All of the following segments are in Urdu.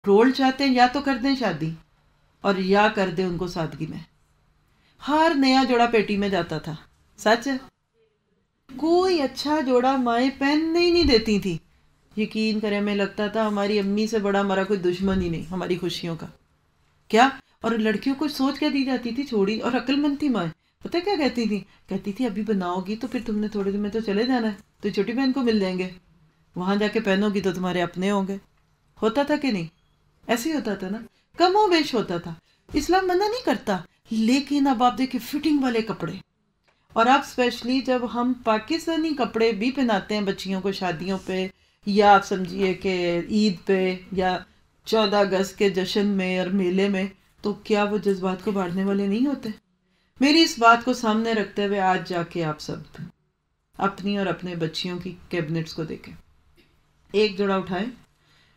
رول چاہتے ہیں یا تو کر دیں شادی اور یا کر دیں ان کو سادگی میں. ہر نیا جوڑا پیٹی میں جاتا تھا، سچ ہے. کوئی اچھا جوڑا مائیں پہننے ہی نہیں دیتی تھی. یقین کریں ہمیں لگتا تھا ہماری امی سے بڑا ہمارا کوئی دشمن ہی نہیں ہماری خوشیوں کا. کیا؟ اور لڑکیوں کو سوچ کیا دی جاتی تھی چھوڑی، اور عقل مند تھی مائیں. پتہ کیا کہتی تھی؟ کہتی تھی ابھی بناؤ گی تو پھر تم نے تھوڑے دن میں تو چلے جانا ہے، تو چھوٹی بہن کو مل جائیں گے، وہاں جا کے پہنو گی تو تمہارے اپنے ہوں گے. ہوتا تھا کہ نہیں؟ ایسے ہی ہوتا تھا نا، کم و بیش ہوتا تھا. اسلام منع نہیں کرتا، لیکن اب آپ دیکھیں فٹنگ والے کپڑے، اور آپ اسپیشلی جب ہم پاکستانی کپڑے بھی پہناتے ہیں بچیوں کو شادیوں پہ، یا آپ سمجھیے کہ عید پہ یا 14 اگست کے جشن میں اور میلے میں، تو کیا وہ جذبات کو بڑھنے والے نہیں ہوتے؟ میری اس بات کو سامنے رکھتے ہوئے آج جا کے آپ سب اپنی اور اپنے بچیوں کی کیبنٹس کو دیکھیں، ایک جوڑا اٹھائیں،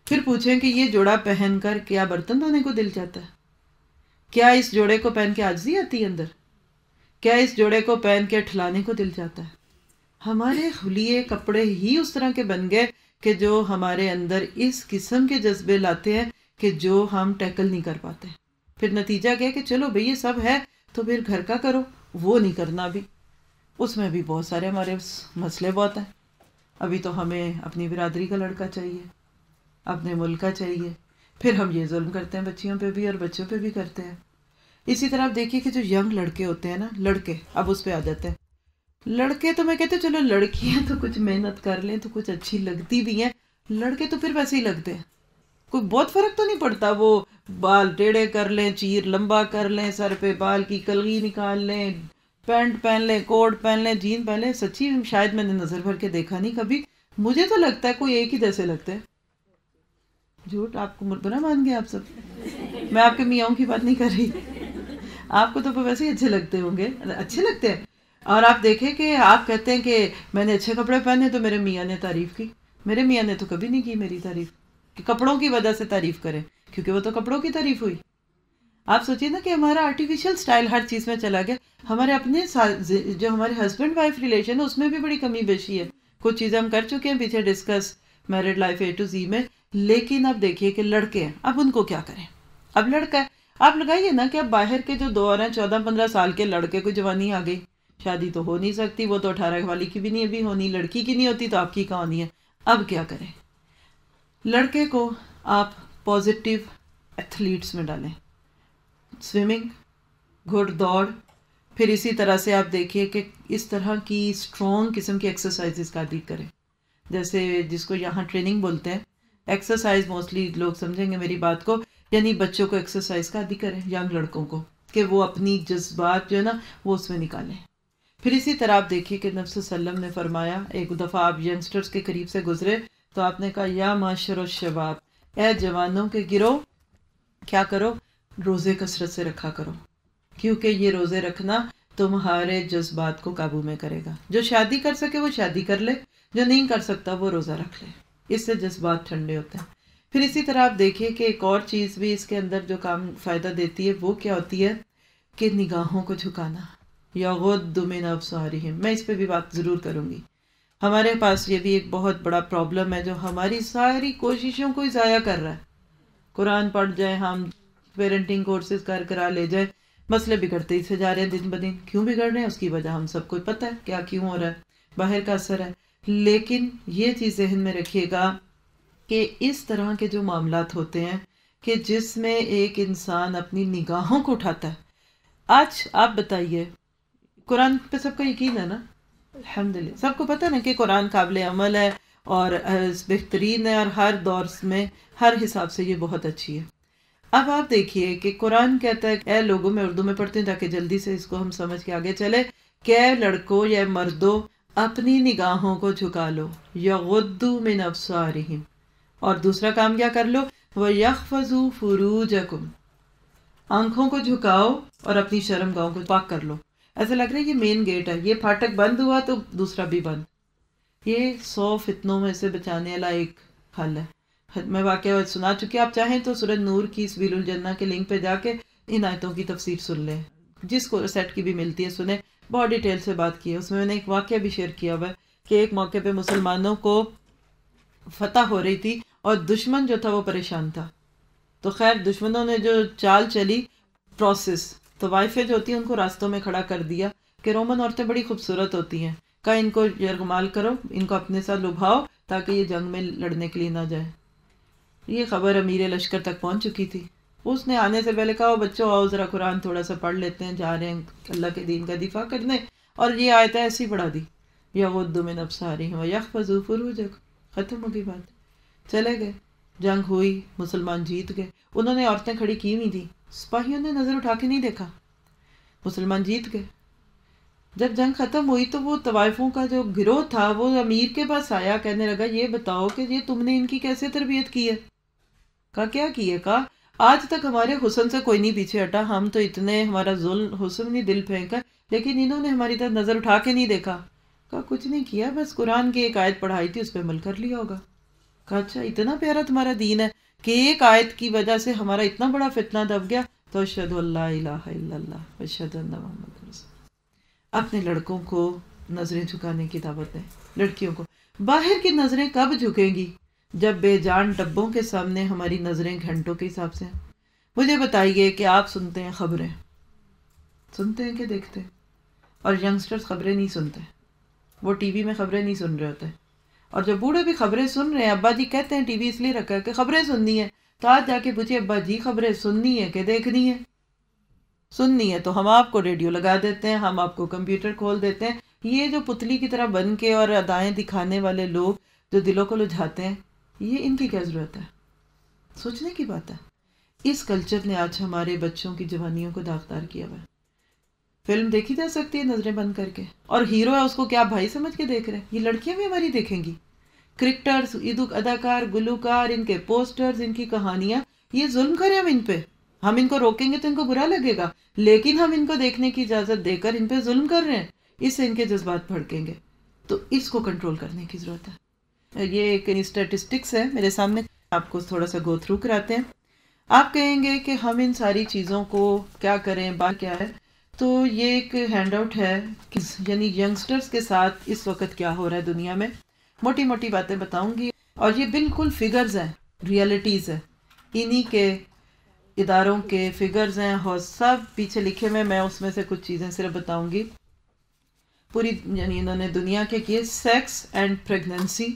پھر پوچھیں کہ یہ جوڑا پہن کر کیا برتن دھونے کو دل چاہتا ہے؟ کیا اس جوڑے کو پہن کے عاجزی آتی ہے اندر؟ کیا اس جوڑے کو پہن کے ٹھلانے کو دل چاہتا ہے؟ ہمارے خلیے کپڑے ہی اس طرح کے بن گئے کہ جو ہمارے اندر اس قسم کے جذبے لاتے ہیں کہ جو ہم ٹیکل نہیں کر پاتے. پھر نتیجہ کیا کہ چلو بھئی یہ سب ہے تو پھر گھر کا کرو، وہ نہیں کرنا. بھی اس میں بھی بہت سارے ہمارے مسئلے بہت ہیں. ابھی تو ہمیں اپنی برادری کا لڑکا چاہیے، اپنے ملک کا چاہیے، پھر ہم یہ ظلم کرتے ہیں بچیوں پہ بھی اور بچوں پہ بھی کرتے ہیں. اسی طرح آپ دیکھیے کہ جو ینگ لڑکے ہوتے ہیں نا، لڑکے اب اس پہ آ جاتے ہیں. لڑکے تو میں کہتے چلو لڑکیاں تو کچھ محنت کر لیں تو کچھ اچھی لگتی بھی ہیں، لڑکے تو پھر ویسے ہی لگتے ہیں. کوئی بہت فرق تو نہیں پڑتا، وہ بال ٹیڑھے کر لیں، چیر لمبا کر لیں، سر پہ بال کی کلگی نکال لیں، پینٹ پہن لیں، کوٹ پہن لیں، جین پہن لیں. سچی شاید میں نے نظر بھر کے دیکھا نہیں کبھی، مجھے تو لگتا ہے کوئی ایک ہی جیسے لگتے ہیں. جھوٹ آپ کو برا مان گیا آپ سب، میں آپ کے میاں کی بات نہیں کر رہی. آپ کو تو ویسے ہی اچھے لگتے ہوں گے، اچھے لگتے ہیں. اور آپ دیکھیں کہ آپ کہتے ہیں کہ میں نے اچھے کپڑے پہنے تو میرے میاں نے تعریف کی. میرے میاں نے تو کبھی نہیں کی میری تعریف، کہ کپڑوں کی وجہ سے تعریف کریں، کیونکہ وہ تو کپڑوں کی تعریف ہوئی. آپ سوچیے نا کہ ہمارا آرٹیفیشل سٹائل ہر چیز میں چلا گیا. ہمارے اپنے جو ہمارے ہسبینڈ وائف ریلیشن ہے اس میں بھی بڑی کمی بیشی ہے. کچھ چیزیں ہم کر چکے ہیں پیچھے discuss married life A to Z میں. لیکن اب دیکھیے کہ لڑکے ہیں، اب ان کو کیا کریں؟ اب لڑکا ہے، آپ لگائیے نا کہ اب باہر کے جو دور ہیں 14-15 سال کے لڑکے کو جوانی آ گئی، شادی تو ہو نہیں سکتی، وہ تو 18 والی کی بھی نہیں ابھی ہونی، لڑکی کی نہیں ہوتی تو آپ کی کہاں ہونی ہے. اب کیا کریں؟ لڑکے کو آپ پازیٹیو ایتھلیٹس میں ڈالیں، سوئمنگ، گھڑ دوڑ، پھر اسی طرح سے آپ دیکھیے کہ اس طرح کی اسٹرانگ قسم کی ایکسرسائزز کا عادی کریں، جیسے جس کو یہاں ٹریننگ بولتے ہیں. ایکسرسائز موسٹلی لوگ سمجھیں گے میری بات کو، یعنی بچوں کو ایکسرسائز کا عادی کریں، ینگ لڑکوں کو، کہ وہ اپنی جذبات جو ہے نا وہ اس میں نکالیں. پھر اسی طرح آپ دیکھیے کہ نبی صلی اللہ علیہ وسلم نے فرمایا، ایک دفعہ آپ ینگسٹرز کے قریب سے گزرے تو آپ نے کہا یا معاشر الشباب، اے جوانوں کے گروہ، کیا کرو؟ روزے کثرت سے رکھا کرو، کیونکہ یہ روزے رکھنا تمہارے جذبات کو قابو میں کرے گا. جو شادی کر سکے وہ شادی کر لے، جو نہیں کر سکتا وہ روزہ رکھ لے، اس سے جذبات ٹھنڈے ہوتے ہیں. پھر اسی طرح آپ دیکھیے کہ ایک اور چیز بھی اس کے اندر جو کام فائدہ دیتی ہے وہ کیا ہوتی ہے کہ نگاہوں کو جھکانا. یغض من ابصارہم، میں اس پہ بھی بات ضرور کروں گی. ہمارے پاس یہ بھی ایک بہت بڑا پرابلم ہے جو ہماری ساری کوششوں کو ہی ضائع کر رہا ہے. قرآن پڑھ جائیں ہم، پیرنٹنگ کورسز کرا لے جائیں، مسئلے بگڑتے ہی سے جا رہے ہیں دن بدن. کیوں بگڑ رہے ہیں اس کی وجہ ہم سب کو پتہ ہے کیا کیوں ہو رہا ہے، باہر کا اثر ہے. لیکن یہ چیز ذہن میں رکھیے گا کہ اس طرح کے جو معاملات ہوتے ہیں کہ جس میں ایک انسان اپنی نگاہوں کو اٹھاتا ہے. آج آپ بتائیے، قرآن پہ سب کا یقین ہے نا؟ الحمدللہ سب کو پتہ ہے نا کہ قرآن قابل عمل ہے اور بہترین ہے، اور ہر دور میں ہر حساب سے یہ بہت اچھی ہے. اب آپ دیکھیے کہ قرآن کہتا ہے، اے لوگوں، میں اردو میں پڑھتی ہوں تاکہ جلدی سے اس کو ہم سمجھ کے آگے چلے، کہ اے لڑکوں یا مردوں اپنی نگاہوں کو جھکا لو، یغضوا من ابصارہم، اور دوسرا کام کیا کر لو، وَيَحْفَظُوا فُرُوجَكُمْ، آنکھوں کو جھکاؤ اور اپنی شرم گاہوں کو پاک کر لو. ایسا لگ رہا ہے یہ مین گیٹ ہے، یہ پھاٹک بند ہوا تو دوسرا بھی بند. یہ 100 فتنوں میں سے بچانے والا ایک حل ہے. میں واقعہ سنا چکی، آپ چاہیں تو سورۃ نور کی سبیل الجنہ کے لنک پہ جا کے ان آیتوں کی تفسیر سن لیں، جس کو سیٹ کی بھی ملتی ہے سنیں، بہت ڈیٹیل سے بات کی ہے اس میں. میں نے ایک واقعہ بھی شیئر کیا ہوا ہے کہ ایک موقع پہ مسلمانوں کو فتح ہو رہی تھی اور دشمن جو تھا وہ پریشان تھا. تو خیر دشمنوں نے جو چال چلی پروسیس، طوائفیں جو ہوتی ہیں ان کو راستوں میں کھڑا کر دیا کہ رومن عورتیں بڑی خوبصورت ہوتی ہیں، کہا ان کو یرغمال کرو، ان کو اپنے ساتھ لبھاؤ تاکہ یہ جنگ میں لڑنے کے لیے نہ جائے۔ یہ خبر امیر لشکر تک پہنچ چکی تھی۔ اس نے آنے سے پہلے کہا بچوں آؤ ذرا قرآن تھوڑا سا پڑھ لیتے ہیں، جا رہے ہیں اللہ کے دین کا دفاع کرنے، اور یہ آیت ایسی پڑھا دی یغضوا من ابصارہم ویحفظوا فروجہم، ختم ہو گئی بات، چلے گئے، جنگ ہوئی، مسلمان جیت گئے۔ انہوں نے عورتیں کھڑی کی ہوئی تھیں، سپاہیوں نے نظر اٹھا کے نہیں دیکھا، مسلمان جیت گئے۔ جب جنگ ختم ہوئی تو وہ طوائفوں کا جو گروہ تھا وہ امیر کے پاس آیا، کہنے لگا یہ بتاؤ کہ یہ تم نے ان کی کیسے تربیت کی ہے؟ کہا کیا کی ہے؟ کہا آج تک ہمارے حسن سے کوئی نہیں پیچھے ہٹا، ہم تو اتنے ہمارا ظلم حسن نہیں دل پھینکا، لیکن انہوں نے ہماری طرف نظر اٹھا کے نہیں دیکھا۔ کہا کچھ نہیں کیا، بس قرآن کی ایک آیت پڑھائی تھی، اس پہ عمل کر لیا ہوگا۔ کہا اچھا اتنا پیارا تمہارا دین ہے کہ ایک آیت کی وجہ سے ہمارا اتنا بڑا فتنہ دب گیا؟ تو اشہد ان لا الہ الا اللہ واشہد ان محمد رسول۔ اپنے لڑکوں کو نظریں جھکانے کی دعوت دیں، لڑکیوں کو۔ باہر کی نظریں کب جھکیں گی؟ جب بے جان ڈبوں کے سامنے ہماری نظریں گھنٹوں کے حساب سے ہیں۔ مجھے بتائیے کہ آپ سنتے ہیں خبریں، سنتے ہیں کہ دیکھتے ہیں؟ اور ینگسٹرز خبریں نہیں سنتے، وہ ٹی وی میں خبریں نہیں سن رہے ہوتے، اور جو بوڑھے بھی خبریں سن رہے ہیں، ابا جی کہتے ہیں ٹی وی اس لیے رکھا ہے کہ خبریں سننی ہے، تو آج جا کے پوچھے ابا جی خبریں سننی ہے کہ دیکھنی ہے؟ سننی ہے تو ہم آپ کو ریڈیو لگا دیتے ہیں، ہم آپ کو کمپیوٹر کھول دیتے ہیں۔ یہ جو پتلی کی طرح بن کے اور ادائیں دکھانے والے لوگ جو دلوں کو لجھاتے ہیں، یہ ان کی کیا ضرورت ہے؟ سوچنے کی بات ہے۔ اس کلچر نے آج ہمارے بچوں کی جوانیوں کو داغدار کیا ہوا ہے۔ فلم دیکھی جا سکتی ہے نظریں بند کر کے، اور ہیرو ہے اس کو کیا بھائی سمجھ کے دیکھ رہے ہیں؟ یہ لڑکیاں بھی ہماری دیکھیں گی، کرکٹرز، اداکار، گلوکار، ان کے پوسٹرز، ان کی کہانیاں، یہ ظلم کریں ہم ان پہ؟ ہم ان کو روکیں گے تو ان کو برا لگے گا، لیکن ہم ان کو دیکھنے کی اجازت دے کر ان پہ ظلم کر رہے ہیں، اس سے ان کے جذبات بھڑکیں گے۔ تو اس کو کنٹرول کرنے کی ضرورت ہے۔ یہ ایک اسٹیٹسٹکس ہے میرے سامنے، آپ کو تھوڑا سا گو تھرو کراتے ہیں۔ آپ کہیں گے کہ ہم ان ساری چیزوں کو کیا کریں، بات کیا ہے؟ تو یہ ایک ہینڈ آؤٹ ہے، یعنی ینگسٹرز کے ساتھ اس وقت کیا ہو رہا ہے دنیا میں۔ موٹی موٹی باتیں بتاؤں گی، اور یہ بالکل فگرز ہیں، ریئلٹیز ہیں، انہی کے اداروں کے فگرز ہیں، اور سب پیچھے لکھے میں اس میں سے کچھ چیزیں صرف بتاؤں گی۔ پوری یعنی انہوں نے دنیا کے کیے سیکس اینڈ پریگننسی،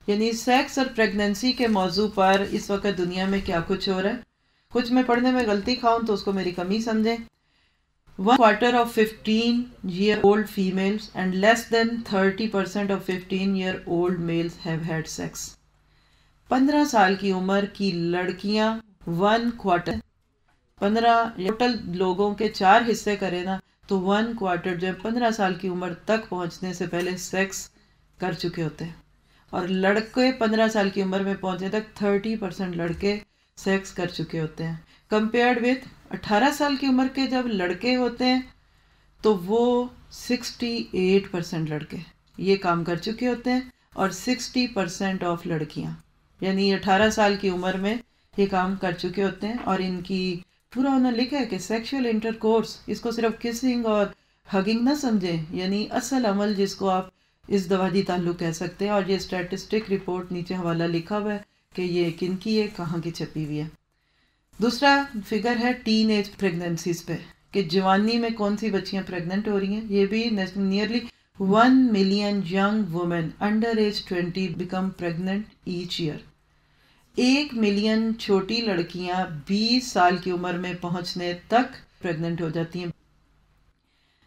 یعنی سیکس اور پریگننسی کے موضوع پر اس وقت دنیا میں کیا کچھ ہو رہا ہے۔ کچھ میں پڑھنے میں غلطی کھاؤں تو اس کو میری کمی سمجھیں۔ 1/4 of 15-year-old females and less than 30% of 15-year-old males have had sex. 15 سال کی عمر کی لڑکیاں 1/4، 15 ٹوٹل لوگوں کے 4 حصے کرے نا تو 1/4 جو 15 سال کی عمر تک پہنچنے سے پہلے سیکس کر چکے ہوتے ہیں، اور لڑکے 15 سال کی عمر میں پہنچنے تک 30% لڑکے سیکس کر چکے ہوتے ہیں، کمپیئرڈ وتھ 18 سال کی عمر کے جب لڑکے ہوتے ہیں تو وہ 68% لڑکے یہ کام کر چکے ہوتے ہیں، اور 60% آف لڑکیاں یعنی 18 سال کی عمر میں یہ کام کر چکے ہوتے ہیں۔ اور ان کی پورا انہوں نے لکھا ہے کہ سیکشل انٹرکورس، اس کو صرف کسنگ اور ہگنگ نہ سمجھیں، یعنی اصل عمل جس کو آپ ازدواجی تعلق کہہ سکتے ہیں۔ اور یہ اسٹیٹسٹک رپورٹ نیچے حوالہ لکھا ہوا ہے کہ یہ کن کی ہے، کہاں کی چھپی ہوئی ہے۔ دوسرا فگر ہے ٹین ایج پریگننسیز پہ، کہ جوانی میں کون سی بچیاں پریگننٹ ہو رہی ہیں۔ یہ بھی nearly 1 million young women under age 20 become pregnant each year. 1 million چھوٹی لڑکیاں 20 سال کی عمر میں پہنچنے تک پریگننٹ ہو جاتی ہیں۔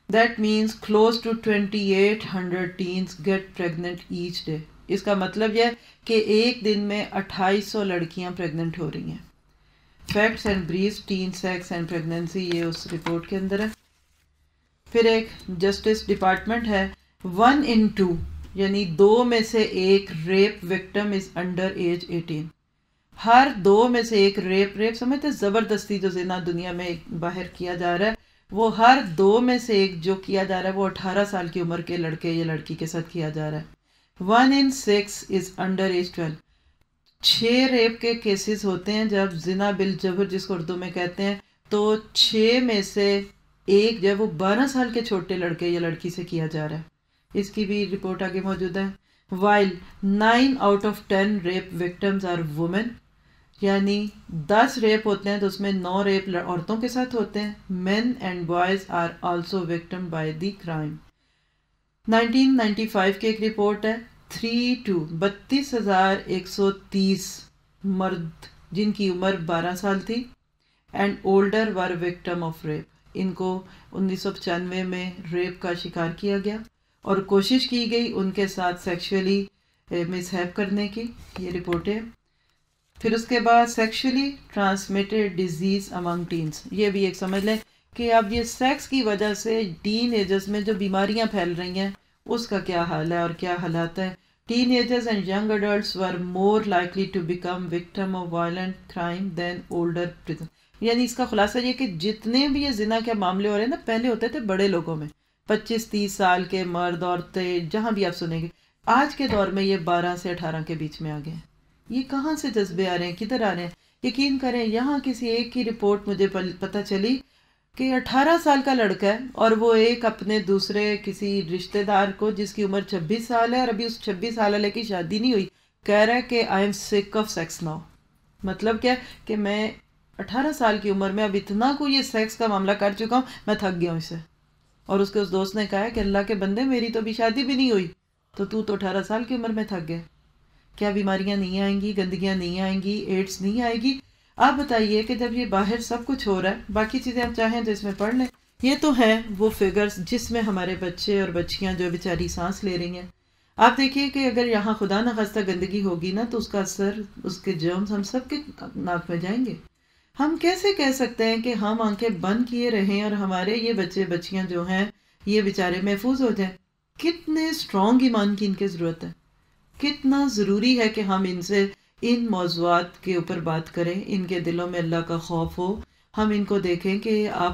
That means close to 2800 teens get pregnant each day. اس کا مطلب یہ کہ ایک دن میں 2800 لڑکیاں پریگننٹ ہو رہی ہیں۔ Facts and briefs teen sex and pregnancy, یہ اس رپورٹ کے اندر ہے۔ پھر ایک جسٹس ڈپارٹمنٹ ہے، 1 in 2 یعنی 2 میں سے 1 rape victim is under age 18۔ ہر 2 میں سے 1 ریپ سمجھتے زبردستی جو زنا دنیا میں باہر کیا جا رہا ہے، وہ ہر 2 میں سے 1 جو کیا جا رہا ہے وہ 18 سال کی عمر کے لڑکے یا لڑکی کے ساتھ کیا جا رہا ہے۔ 1 in 6 is under age 12۔ 6 rape کے کیسز ہوتے ہیں جب زنا بالجبر جس کو اردو میں کہتے ہیں، تو 6 میں سے 1 جب وہ 12 سال کے چھوٹے لڑکے یا لڑکی سے کیا جا رہا ہے۔ اس کی بھی رپورٹ آگے موجود ہے۔ While 9 out of 10 rape victims are women، یعنی 10 ریپ ہوتے ہیں تو اس میں 9 ریپ عورتوں کے ساتھ ہوتے ہیں. Men and boys are also victim by the crime. 1995 کی ایک رپورٹ ہے 32,130 مرد جن کی عمر 12 سال تھی and older were victim of rape. ان کو 1995 میں ریپ کا شکار کیا گیا اور کوشش کی گئی ان کے ساتھ سیکشولی مسہیپ کرنے کی. یہ رپورٹیں. پھر اس کے بعد سیکشولی ٹرانسمیٹڈ ڈیزیز امنگ ٹینس. یہ بھی ایک سمجھ لیں کہ اب یہ سیکس کی وجہ سے ٹین ایجرز میں جو بیماریاں پھیل رہی ہیں اس کا کیا حال ہے اور کیا حالات ہیں. Teenagers and young adults were more likely to become victim of violent crime than older person. یعنی اس کا خلاصہ یہ کہ جتنے بھی یہ زنا کے معاملے ہو رہے ہیں نا پہلے ہوتے تھے بڑے لوگوں میں 25-30 سال کے مرد عورتیں جہاں بھی آپ سنیں گے. آج کے دور میں یہ 12 سے 18 کے بیچ میں آ گئے ہیں. یہ کہاں سے جذبے آ رہے ہیں کدھر آ رہے ہیں. یقین کریں یہاں کسی ایک کی رپورٹ مجھے پتہ چلی کہ 18 سال کا لڑکا ہے اور وہ ایک اپنے دوسرے کسی رشتہ دار کو جس کی عمر 26 سال ہے اور ابھی اس 26 سال والے کی شادی نہیں ہوئی کہہ رہا ہے کہ آئی ایم سک آف سیکس ناؤ. مطلب کیا کہ میں 18 سال کی عمر میں اب اتنا کو یہ سیکس کا معاملہ کر چکا ہوں میں تھک گیا ہوں اسے. اور اس کے اس دوست نے کہا کہ اللہ کے بندے میری تو ابھی شادی بھی نہیں ہوئی تو 18 سال کی عمر میں تھک گئے. کیا بیماریاں نہیں آئیں گی, گندگیاں نہیں آئیں گی, ایڈس نہیں آئے گی. آپ بتائیے کہ جب یہ باہر سب کچھ ہو رہا ہے باقی چیزیں آپ چاہیں تو اس میں پڑھ لیں. یہ تو ہیں وہ فگرز جس میں ہمارے بچے اور بچیاں جو بیچاری سانس لے رہی ہیں. آپ دیکھیے کہ اگر یہاں خدا نخواستہ گندگی ہوگی نا تو اس کا اثر اس کے جرمز ہم سب کے ناک میں جائیں گے. ہم کیسے کہہ سکتے ہیں کہ ہم آنکھیں بند کیے رہیں اور ہمارے یہ بچے بچیاں جو ہیں یہ بیچارے محفوظ ہو جائیں. کتنے اسٹرانگ ایمان کی ان کی ضرورت ہے. کتنا ضروری ہے کہ ہم ان سے ان موضوعات کے اوپر بات کریں, ان کے دلوں میں اللہ کا خوف ہو. ہم ان کو دیکھیں کہ آپ